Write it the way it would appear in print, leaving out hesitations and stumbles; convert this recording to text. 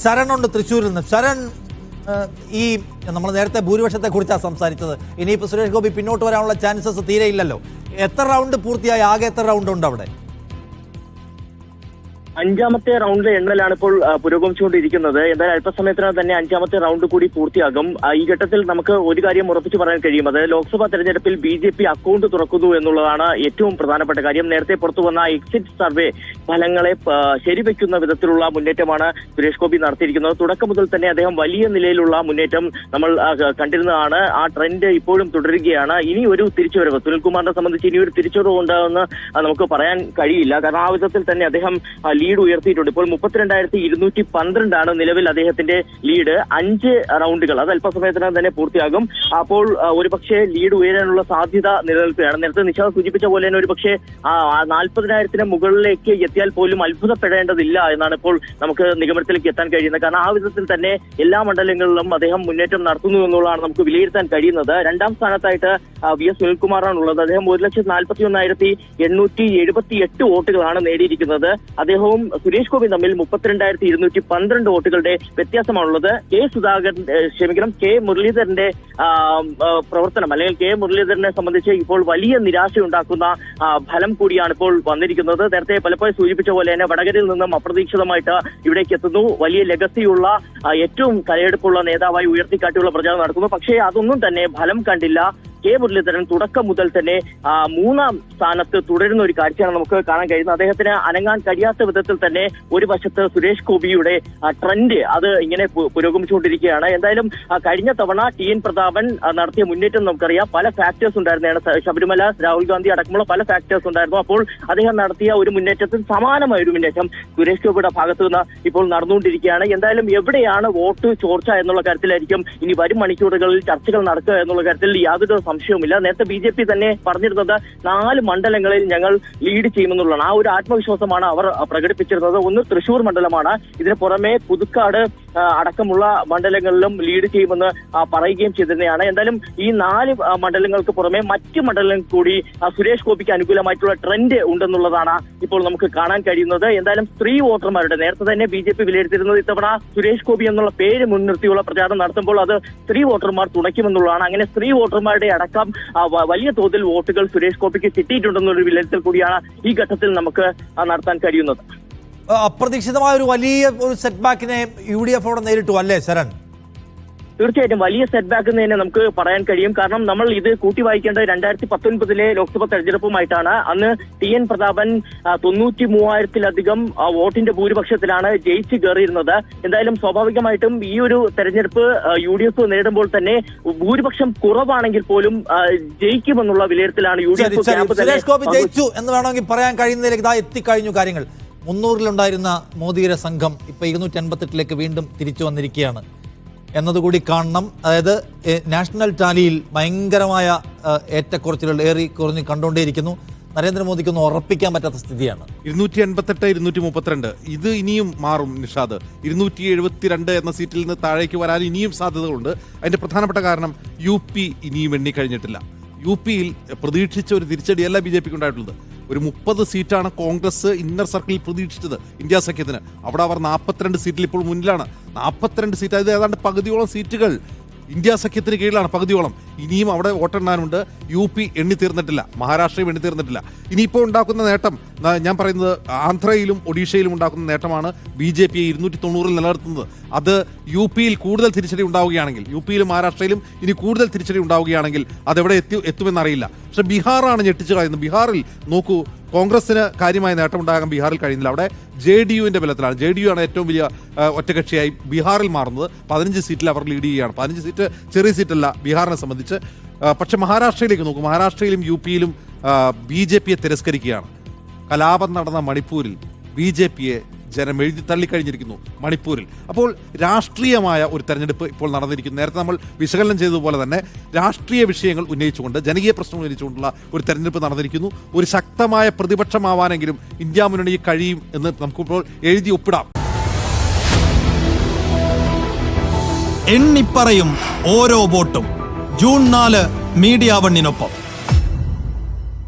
ശരണുണ്ട് തൃശ്ശൂരിൽ നിന്ന്. ശരൺ, ഈ നമ്മൾ നേരത്തെ ഭൂരിപക്ഷത്തെക്കുറിച്ചാണ് സംസാരിച്ചത്. ഇനിയിപ്പോൾ സുരേഷ് ഗോപി പിന്നോട്ട് വരാനുള്ള ചാൻസസ് തീരെ ഇല്ലല്ലോ. എത്ര റൗണ്ട് പൂർത്തിയായി? ആകെ എത്ര റൗണ്ട് ഉണ്ട് അവിടെ? അഞ്ചാമത്തെ റൗണ്ടിലെ എണ്ണലാണ് ഇപ്പോൾ പുരോഗമിച്ചുകൊണ്ടിരിക്കുന്നത്. എന്തായാലും അല്പസമയത്തിനകം തന്നെ അഞ്ചാമത്തെ റൗണ്ട് കൂടി പൂർത്തിയാകും. ഈ ഘട്ടത്തിൽ നമുക്ക് ഒരു കാര്യം ഉറപ്പിച്ചു പറയാൻ കഴിയും. അത് ലോക്സഭാ തെരഞ്ഞെടുപ്പിൽ BJP അക്കൗണ്ട് തുറക്കുന്നു എന്നുള്ളതാണ് ഏറ്റവും പ്രധാനപ്പെട്ട കാര്യം. നേരത്തെ പുറത്തു വന്ന എക്സിറ്റ് സർവേ ഫലങ്ങളെ ശരിവെക്കുന്ന വിധത്തിലുള്ള മുന്നേറ്റമാണ് സുരേഷ് ഗോപി നടത്തിയിരിക്കുന്നത്. തുടക്കം മുതൽ തന്നെ അദ്ദേഹം വലിയ നിലയിലുള്ള മുന്നേറ്റം നമ്മൾ കണ്ടിരുന്നതാണ്. ആ ട്രെൻഡ് ഇപ്പോഴും തുടരുകയാണ്. ഇനി ഒരു തിരിച്ചുവരവ് സുനിൽകുമാറിനെ സംബന്ധിച്ച് ഇനി ഒരു തിരിച്ചുവരവ് ഉണ്ടാകുമെന്ന് നമുക്ക് പറയാൻ കഴിയില്ല. കാരണം ആ വിധത്തിൽ തന്നെ അദ്ദേഹം ലീഡ് ഉയർത്തിയിട്ടുണ്ട്. ഇപ്പോൾ 32,212 നിലവിൽ അദ്ദേഹത്തിന്റെ ലീഡ്. 5 റൗണ്ടുകൾ അത് അല്പസമയത്തിനകം തന്നെ പൂർത്തിയാകും. അപ്പോൾ ഒരുപക്ഷെ ലീഡ് ഉയരാനുള്ള സാധ്യത നിലനിൽക്കുകയാണ്. നേരത്തെ നിഷാദ് സൂചിപ്പിച്ച പോലെ തന്നെ ഒരുപക്ഷെ 40,000 മുകളിലേക്ക് എത്തിയാൽ പോലും അത്ഭുതപ്പെടേണ്ടതില്ല എന്നാണ് ഇപ്പോൾ നമുക്ക് നിഗമനത്തിലേക്ക് എത്താൻ കഴിയുന്നത്. കാരണം ആ വിധത്തിൽ തന്നെ എല്ലാ മണ്ഡലങ്ങളിലും അദ്ദേഹം മുന്നേറ്റം നടത്തുന്നു എന്നുള്ളതാണ് നമുക്ക് വിലയിരുത്താൻ കഴിയുന്നത്. രണ്ടാം സ്ഥാനത്തായിട്ട് VS സുനിൽകുമാറാണുള്ളത്. അദ്ദേഹം 1,41,878 വോട്ടുകളാണ് നേടിയിരിക്കുന്നത്. അദ്ദേഹവും സുരേഷ് ഗോപി തമ്മിൽ 32,212 വോട്ടുകളുടെ വ്യത്യാസമാണുള്ളത്. കെ മുരളീധരന്റെ പ്രവർത്തനം അല്ലെങ്കിൽ കെ മുരളീധരനെ സംബന്ധിച്ച് ഇപ്പോൾ വലിയ നിരാശയുണ്ടാക്കുന്ന ഫലം കൂടിയാണ് ഇപ്പോൾ വന്നിരിക്കുന്നത്. നേരത്തെ പലപ്പോഴും സൂചിപ്പിച്ച പോലെ തന്നെ വടകരയിൽ നിന്നും അപ്രതീക്ഷിതമായിട്ട് ഇവിടേക്ക് എത്തുന്നു. വലിയ ലെഗസിയുള്ള ഏറ്റവും തലയെടുപ്പുള്ള നേതാവായി ഉയർത്തിക്കാട്ടിയുള്ള പ്രചാരണം നടക്കുന്നു. പക്ഷേ അതൊന്നും തന്നെ ഫലം കണ്ടില്ല. കെ മുരളീധരൻ തുടക്കം മുതൽ തന്നെ 3-ാം സ്ഥാനത്ത് തുടരുന്ന ഒരു കാഴ്ചയാണ് നമുക്ക് കാണാൻ കഴിയുന്നത്. അദ്ദേഹത്തിന് അനങ്ങാൻ കഴിയാത്ത വിധത്തിൽ തന്നെ ഒരു വശത്ത് സുരേഷ് ഗോപിയുടെ ട്രെൻഡ് അത് ഇങ്ങനെ പുരോഗമിച്ചുകൊണ്ടിരിക്കുകയാണ്. എന്തായാലും കഴിഞ്ഞ തവണ TN പ്രതാപൻ നടത്തിയ മുന്നേറ്റം നമുക്കറിയാം. പല ഫാക്ടേഴ്സ് ഉണ്ടായിരുന്നതാണ്. ശബരിമല, രാഹുൽ ഗാന്ധി അടക്കമുള്ള പല ഫാക്ടേഴ്സ് ഉണ്ടായിരുന്നു. അപ്പോൾ അദ്ദേഹം നടത്തിയ ഒരു മുന്നേറ്റത്തിൽ സമാനമായ ഒരു മുന്നേറ്റം സുരേഷ് ഗോപിയുടെ ഭാഗത്തു നിന്ന് ഇപ്പോൾ നടന്നുകൊണ്ടിരിക്കുകയാണ്. എന്തായാലും എവിടെയാണ് വോട്ട് ചോർച്ച എന്നുള്ള കാര്യത്തിലായിരിക്കും ഇനി വരും മണിക്കൂറുകളിൽ ചർച്ചകൾ നടക്കുക എന്നുള്ള കാര്യത്തിൽ യാതൊരു സംശയവുമില്ല. നേരത്തെ BJP തന്നെ പറഞ്ഞിരുന്നത് 4 മണ്ഡലങ്ങളിൽ ഞങ്ങൾ ലീഡ് ചെയ്യുമെന്നുള്ളതാണ്. ആ ഒരു ആത്മവിശ്വാസമാണ് അവർ പ്രകടിപ്പിച്ചിരുന്നത്. ഒന്ന് തൃശൂർ മണ്ഡലമാണ്. ഇതിന് പുറമെ പുതുക്കാട് അടക്കമുള്ള മണ്ഡലങ്ങളിലും ലീഡ് ചെയ്യുമെന്ന് പറയുകയും ചെയ്തിരുന്നതാണ്. എന്തായാലും ഈ 4 മണ്ഡലങ്ങൾക്ക് പുറമെ മറ്റ് മണ്ഡലങ്ങൾ കൂടി സുരേഷ് ഗോപിക്ക് അനുകൂലമായിട്ടുള്ള ട്രെൻഡ് ഉണ്ടെന്നുള്ളതാണ് ഇപ്പോൾ നമുക്ക് കാണാൻ കഴിയുന്നത്. എന്തായാലും സ്ത്രീ വോട്ടർമാരുടെ നേരത്തെ തന്നെ BJP വിലയിരുത്തിയിരുന്നത് ഇത്തവണ സുരേഷ് ഗോപി എന്നുള്ള പേര് മുൻനിർത്തിയുള്ള പ്രചാരണം നടത്തുമ്പോൾ അത് സ്ത്രീ വോട്ടർമാർ തുണയ്ക്കുമെന്നുള്ളതാണ്. അങ്ങനെ സ്ത്രീ വോട്ടർമാരുടെ അടക്കം വലിയ തോതിൽ വോട്ടുകൾ സുരേഷ് ഗോപിക്ക് കിട്ടിയിട്ടുണ്ടെന്നൊരു വിലയിരുത്തൽ കൂടിയാണ് ഈ ഘട്ടത്തിൽ നമുക്ക് നടത്താൻ കഴിയുന്നത്. അപ്രതീക്ഷിതമായ ഒരു വലിയ ഒരു സെറ്റ് ബാക്കിനെ UDF അവിടെ നേരിട്ടു അല്ലേ ശരൺ? തീർച്ചയായിട്ടും വലിയ സെറ്റ് ബാക്ക് എന്ന് തന്നെ നമുക്ക് പറയാൻ കഴിയും. കാരണം നമ്മൾ ഇത് കൂട്ടി വായിക്കേണ്ടത് 2019 ലോക്സഭാ തെരഞ്ഞെടുപ്പുമായിട്ടാണ്. അന്ന് TN പ്രതാപൻ 93,000-ലധികം വോട്ടിന്റെ ഭൂരിപക്ഷത്തിലാണ് ജയിച്ച് കയറിയിരുന്നത്. എന്തായാലും സ്വാഭാവികമായിട്ടും ഈ ഒരു തെരഞ്ഞെടുപ്പ് UDF നേടുമ്പോൾ തന്നെ ഭൂരിപക്ഷം കുറവാണെങ്കിൽ പോലും ജയിക്കുമെന്നുള്ള വിലയിരുത്തലാണ് UDF ക്യാമ്പ്. സുരേഷ് ഗോപി ജയിച്ചു എന്ന് വേണമെങ്കിൽ പറയാൻ കഴിയുന്നതിലേക്ക് ഇതാ എത്തിക്കഴിഞ്ഞു കാര്യങ്ങൾ. 300-ലുണ്ടായിരുന്ന മോദിയുടെ സംഘം ഇപ്പൊ 288-ലേക്ക് വീണ്ടും തിരിച്ചു വന്നിരിക്കുകയാണ് എന്നതുകൂടി കാണണം. അതായത് നാഷണൽ ടാലിയിൽ ഭയങ്കരമായ ഏറ്റക്കുറച്ചിലുകൾ ഏറി കുറഞ്ഞ് കണ്ടുകൊണ്ടേയിരിക്കുന്നു. നരേന്ദ്രമോദിക്കൊന്നും ഉറപ്പിക്കാൻ പറ്റാത്ത സ്ഥിതിയാണ്. 288, 232 ഇത് ഇനിയും മാറും നിഷാദ്. 272 എന്ന സീറ്റിൽ നിന്ന് താഴേക്ക് വരാൻ ഇനിയും സാധ്യതകളുണ്ട്. അതിന്റെ പ്രധാനപ്പെട്ട കാരണം UP ഇനിയും എണ്ണിക്കഴിഞ്ഞിട്ടില്ല. UPയിൽ പ്രതീക്ഷിച്ച ഒരു തിരിച്ചടിയല്ല BJPക്ക് ഉണ്ടായിട്ടുള്ളത്. ഒരു 30 സീറ്റാണ് കോൺഗ്രസ് ഇന്നർ സർക്കിളിൽ പ്രതീക്ഷിച്ചത് ഇന്ത്യ സഖ്യത്തിന്. അവിടെ അവർ 42 സീറ്റിൽ ഇപ്പോൾ മുന്നിലാണ്. 42 സീറ്റ്, അതായത് ഏതാണ്ട് പകുതിയോളം സീറ്റുകൾ ഇന്ത്യ സഖ്യത്തിന് കീഴിലാണ്, പകുതിയോളം. ഇനിയും അവിടെ വോട്ടെണ്ണാനുണ്ട്. UP എണ്ണി തീർന്നിട്ടില്ല, മഹാരാഷ്ട്രയും എണ്ണി തീർന്നിട്ടില്ല. ഇനിയിപ്പോൾ ഉണ്ടാക്കുന്ന നേട്ടം ഞാൻ പറയുന്നത് ആന്ധ്രയിലും ഒഡീഷയിലും ഉണ്ടാക്കുന്ന നേട്ടമാണ് BJP 290-ൽ നിലനിർത്തുന്നത്. അത് UPയിൽ കൂടുതൽ തിരിച്ചടി ഉണ്ടാവുകയാണെങ്കിൽ, UPയിലും മഹാരാഷ്ട്രയിലും ഇനി കൂടുതൽ തിരിച്ചടി ഉണ്ടാവുകയാണെങ്കിൽ അതെവിടെ എത്തുമെന്നറിയില്ല. പക്ഷെ ബീഹാറാണ് ഞെട്ടിച്ചു കളയുന്നത്. ബീഹാറിൽ നോക്കൂ, കോൺഗ്രസിന് കാര്യമായ നേട്ടമുണ്ടാകാൻ ബീഹാറിൽ കഴിയുന്നില്ല. അവിടെ JDUവിന്റെ ബലത്തിലാണ്. JDU ആണ് ഏറ്റവും വലിയ ഒറ്റകക്ഷിയായി ബീഹാറിൽ മാറുന്നത്. 15 സീറ്റിൽ അവർ ലീഡ് ചെയ്യുകയാണ്. 15 സീറ്റ് ചെറിയ സീറ്റല്ല ബീഹാറിനെ സംബന്ധിച്ച്. പക്ഷെ മഹാരാഷ്ട്രയിലേക്ക് നോക്കും, മഹാരാഷ്ട്രയിലും UPയിലും BJPയെ തിരസ്കരിക്കുകയാണ്. കലാപം നടന്ന മണിപ്പൂരിൽ BJPയെ ജനം എഴുതി തള്ളിക്കഴിഞ്ഞിരിക്കുന്നു മണിപ്പൂരിൽ. അപ്പോൾ രാഷ്ട്രീയമായ ഒരു തെരഞ്ഞെടുപ്പ് ഇപ്പോൾ നടന്നിരിക്കുന്നു. നേരത്തെ നമ്മൾ വിശകലനം ചെയ്തതുപോലെ തന്നെ രാഷ്ട്രീയ വിഷയങ്ങൾ ഉന്നയിച്ചുകൊണ്ട്, ജനകീയ പ്രശ്നങ്ങൾ ഉന്നയിച്ചുകൊണ്ടുള്ള ഒരു തെരഞ്ഞെടുപ്പ് നടന്നിരിക്കുന്നു. ഒരു ശക്തമായ പ്രതിപക്ഷമാവാനെങ്കിലും ഇന്ത്യ മുന്നണി കഴിയും എന്ന് നമുക്കിപ്പോൾ എഴുതി ഒപ്പിടാം. എണ്ണിപ്പറയും ഓരോ വോട്ടും. ജൂൺ 4 മീഡിയ 1-നൊപ്പം.